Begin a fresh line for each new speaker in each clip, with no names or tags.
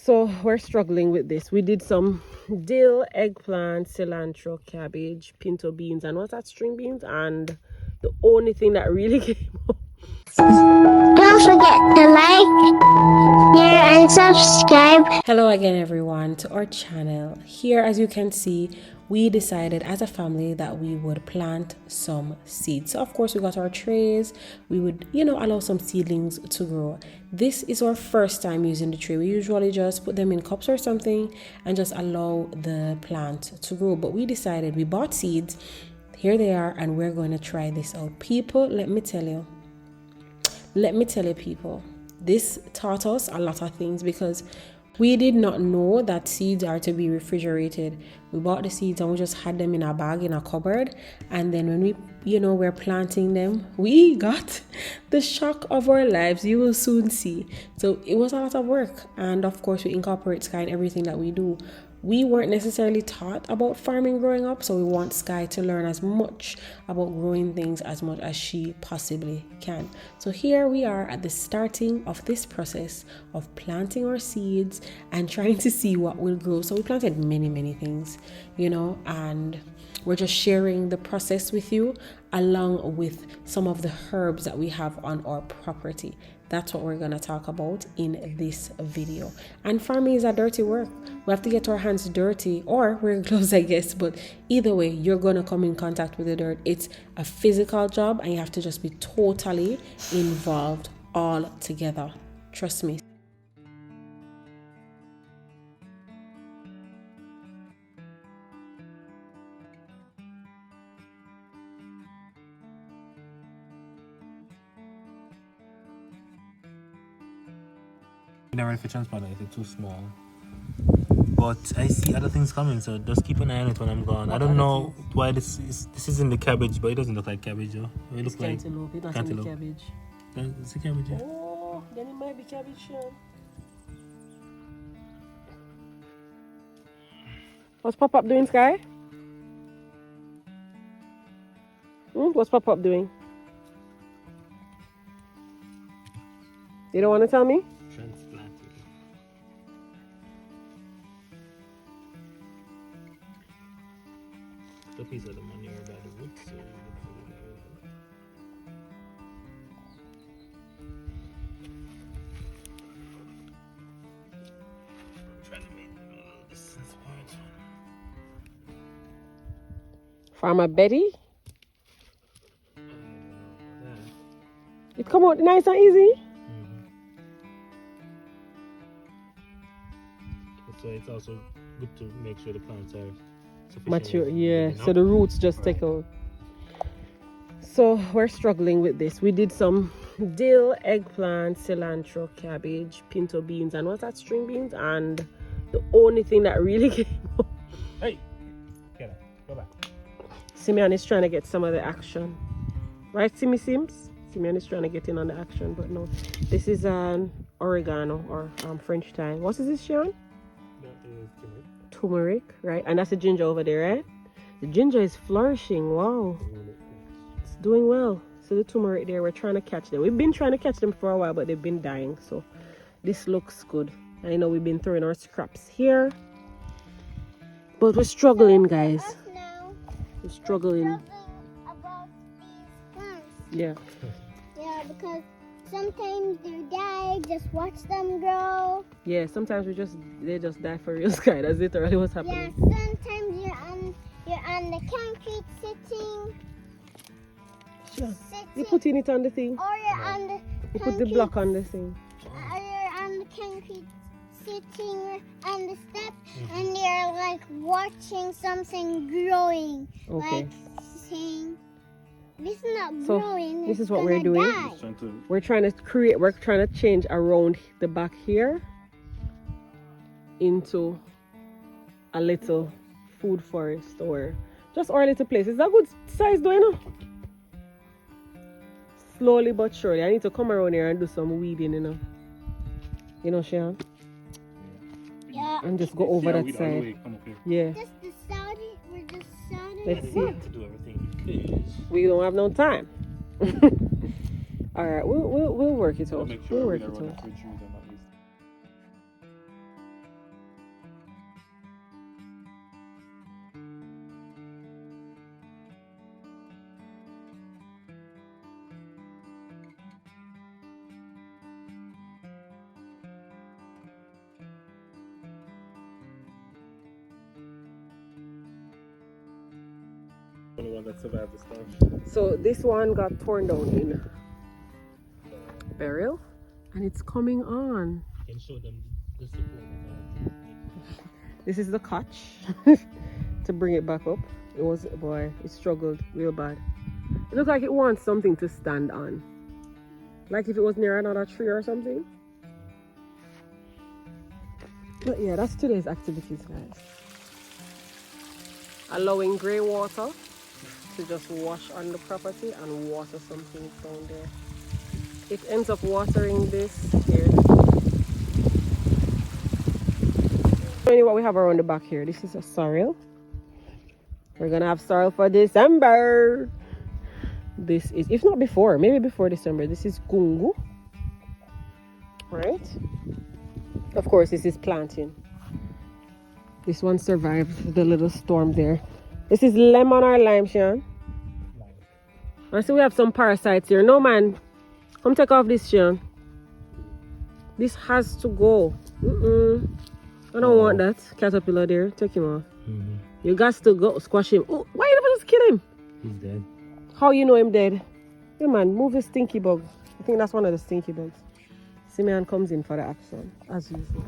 So we're struggling with this. We did some dill, eggplant, cilantro, cabbage, pinto beans, and what's that, string beans? And the only thing that really came up.
Don't forget to like, share, and subscribe.
Hello again everyone to our channel. Here, as you can see, we decided as a family that we would plant some seeds. So of course we got our trays. We would, allow some seedlings to grow. This is our first time using the tray. We usually just put them in cups or something and just allow the plant to grow. But we decided, we bought seeds. Here they are, and we're going to try this out. People, let me tell you people, this taught us a lot of things because we did not know that seeds are to be refrigerated. We bought the seeds and we just had them in a bag in a cupboard, and then when we we're planting them, we got the shock of our lives. You will soon see. So it was a lot of work, and of course we incorporate Sky in everything that we do. We weren't necessarily taught about farming growing up, so we want Sky to learn as much about growing things as much as she possibly can. So here we are at the starting of this process of planting our seeds and trying to see what will grow. So we planted many things, and we're just sharing the process with you along with some of the herbs that we have on our property. That's what we're going to talk about in this video. And farming is a dirty work. We have to get our hands dirty or wear gloves, I guess. But either way, you're going to come in contact with the dirt. It's a physical job and you have to just be totally involved all together. Trust me.
They're ready for transplant, it's too small. But I see other things coming, so just keep an eye on it when I'm gone. I don't know why this is in the cabbage, but it doesn't look like cabbage, though. It looks like
cantaloupe. It doesn't look cabbage.
It's a cabbage, yeah.
Oh, then it might be cabbage, Shion. What's Pop-Up doing, Sky? What's Pop-Up doing? You don't want to tell me?
Transplanted. The piece of the manure by the roots, so I'm trying to make this point.
Farmer Betty? It come out nice and easy?
So it's also good to make sure the plants are sufficiently
Mature, yeah.
enough.
So the roots just take out. So we're struggling with this. We did some dill, eggplant, cilantro, cabbage, pinto beans, and what's that, string beans? And the only thing that really came up.
Hey, get up, go back.
Simeon is trying to get some of the action. Right, Sims? Simeon is trying to get in on the action, but no. This is an oregano or French thyme. What is this, Shion? Turmeric, right? And that's the ginger over there, right? The ginger is flourishing. Wow, it's doing well. So the turmeric there, we're trying to catch them. We've been trying to catch them for a while, but they've been dying. So this looks good. I know we've been throwing our scraps here, but we're struggling, guys. We're struggling.
About these plants.
Yeah.
Yeah, because sometimes they die, just watch them grow.
Yeah, sometimes they just die for real, Sky. That's literally what's
Yeah,
happening.
sometimes you're on the concrete sitting.
Sure.
Sitting.
You putting it on the thing.
Or you're on the
You put the block on the thing.
Or you're on the concrete sitting on the step and you're like watching something growing.
Okay.
Like saying, this is not
So,
growing.
this
it's
is what we're
gonna
doing.
die."
We're trying to change around the back here into a little food forest or just our little place. It's a good size though, Slowly but surely. I need to come around here and do some weeding, Shion?
Yeah.
And just go over that side. Yeah.
Just the Saudi, we're just Saudi.
Let's see.
To do everything you could.
We don't have no time. All right, we'll work it out. We'll work it out.
one that survived the storm.
So this one got torn down in burial, and it's coming on.
You can show them the support.
This is the catch to bring it back up. It was, boy, it struggled real bad. It looked like it wants something to stand on. Like if it was near another tree or something. But yeah, that's today's activities, guys. Allowing grey water to just wash on the property and water some things down there. It ends up watering this here. Showing you what we have around the back here. This is a sorrel. We're gonna have sorrel for December. This is, if not before, maybe before December, this is gungu. Right? Of course, this is planting. This one survived the little storm there. This is lemon or lime, Shion? I see we have some parasites here. No, man. Come take off this, Shion. This has to go. I don't want that caterpillar there. Take him off. You got to go squash him. Oh, why you never just kill him?
He's dead.
How you know him dead? Yeah, man, move the stinky bug. I think that's one of the stinky bugs. Simeon comes in for the action, as usual.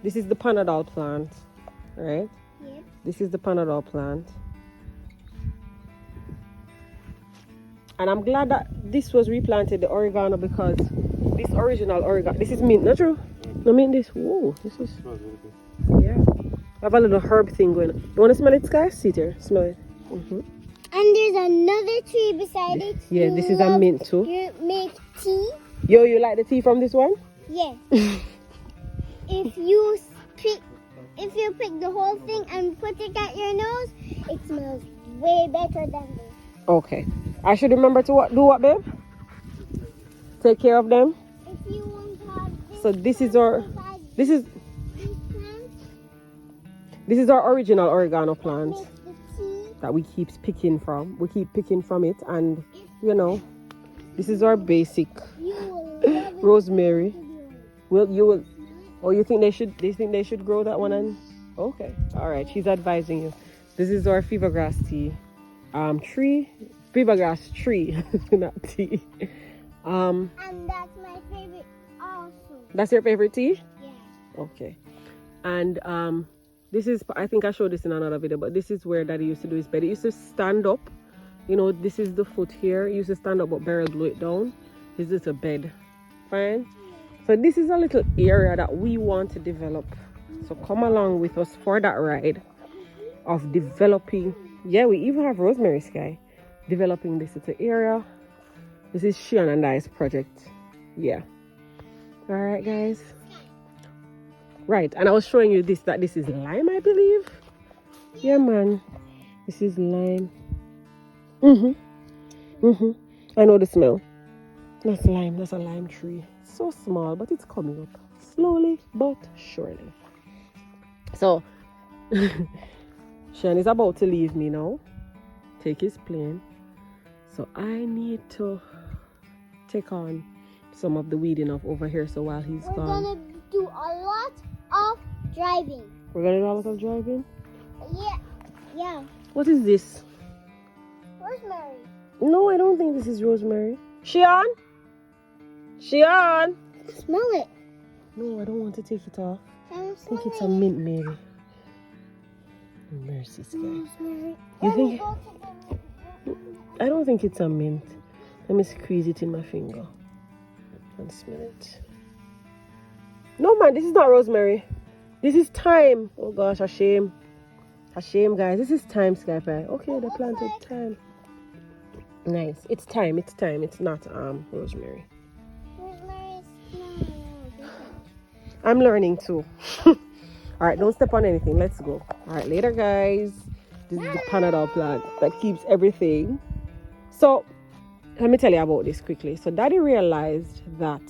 This is the Panadol plant, right?
Yep.
This is the Panadol plant. And I'm glad that this was replanted, the oregano, because this original oregano, this is mint, not true? No, mint this. Whoa, this is, yeah. I have a little herb thing going on. You want to smell it, Sky? Sit here, smell it.
And there's another tree beside it.
Yeah, this is a mint too.
You make tea?
Yo, you like the tea from this one?
Yes. If you pick the whole thing and put it at your nose, it smells way better than this.
Okay. I should remember to do what, babe? Take care of them.
If you want to have this,
So this is our, this is our original oregano plant
make the tea.
that we keep picking from. We keep picking from it, and you know, this is our basic
You will love it.
rosemary. You will. Oh, you think they should grow that one? And okay, all right. She's advising you. This is our fever grass tea, fever grass tree, not tea.
And that's my favorite also.
That's your favorite tea?
Yeah.
Okay. And this is, I think I showed this in another video, but this is where Daddy used to do his bed. He used to stand up. You know, this is the foot here. He used to stand up, but Beryl blew it down. His little bed. Fine. So this is a little area that we want to develop. So come along with us for that ride of developing. Yeah, we even have rosemary, Sky. Developing this little area. This is Shion and I's project. Yeah. All right, guys. Right, and I was showing you that this is lime, I believe. Yeah, man. This is lime. I know the smell. That's lime. That's a lime tree. So small, but it's coming up slowly but surely. So, Shion is about to leave me now. Take his plane. So I need to take on some of the weeding up over here. So while he's
We're
gone,
gonna do a lot of driving.
we're gonna do a lot of driving.
Yeah.
What is this?
Rosemary.
No, I don't think this is rosemary. Shion? Shion?
Smell it.
No, I don't want to take it off.
I
I think it's a mint, maybe. Mercy, Sky.
Rosemary.
You think? I don't think it's a mint. Let me squeeze it in my finger and smell it. No, man, this is not rosemary. This is thyme. Oh gosh, a shame. A shame, guys. This is thyme, Sky Pie. Okay, they planted thyme. Nice. It's thyme. It's thyme. It's not rosemary.
Rosemary is not.
I'm learning too. All right, don't step on anything. Let's go. All right, later, guys. This is the Panadol plant that keeps everything. So, let me tell you about this quickly. So, Daddy realized that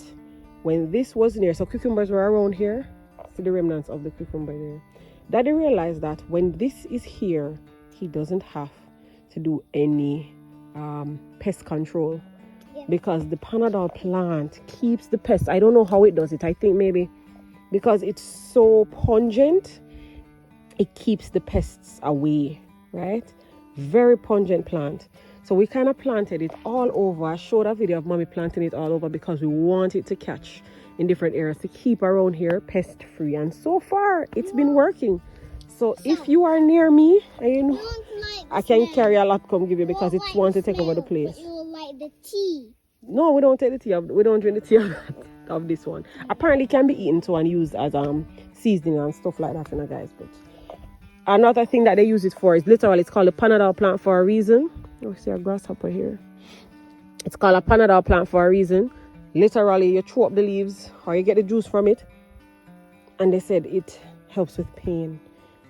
when this was near, so cucumbers were around here. See the remnants of the cucumber there. Daddy realized that when this is here, he doesn't have to do any pest control.
Yeah.
Because the Panadol plant keeps the pests. I don't know how it does it. I think maybe because it's so pungent, it keeps the pests away right? Very pungent plant. So we kind of planted it all over. I showed a video of mommy planting it all over because we want it to catch in different areas to keep around here pest free. And so far, it's been working. So if you are near me, and you know, I can carry a lot, come give you because it's want to take over the place.
You will like the tea.
No, we don't take the tea. We don't drink the tea of this one. Apparently, it can be eaten too and used as seasoning and stuff like that, you know, guys. But another thing that they use it for is literally, it's called a Panadol plant for a reason. Oh, see a grasshopper here. It's called a Panadol plant for a reason. Literally, you chew up the leaves or you get the juice from it, and they said it helps with pain.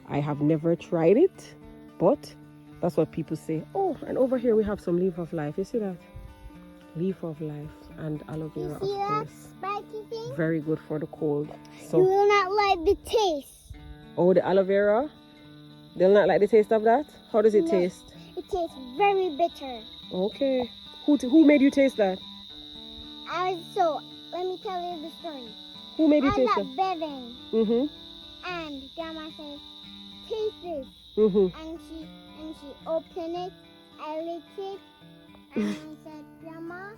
I have never tried it, but that's what people say. Oh, and over here we have some leaf of life. You see that? Leaf of life and aloe vera, of
You see that
course.
spiky thing?
Very good for the cold.
You
So,
will not like the taste.
oh, the aloe vera. They'll not like the taste of that. How does it
No.
taste?
It tastes very bitter.
Okay. Who made you taste that?
So, let me tell you the story.
Who made
I
you taste
was
that?
at bedding, and Grandma said, taste this. And she opened it, I licked it, and I said, Grandma,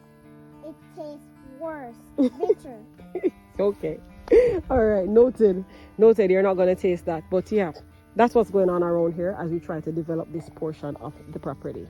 it tastes worse, bitter.
Okay. All right. Noted. Noted. You're not going to taste that. But yeah, that's what's going on around here as we try to develop this portion of the property.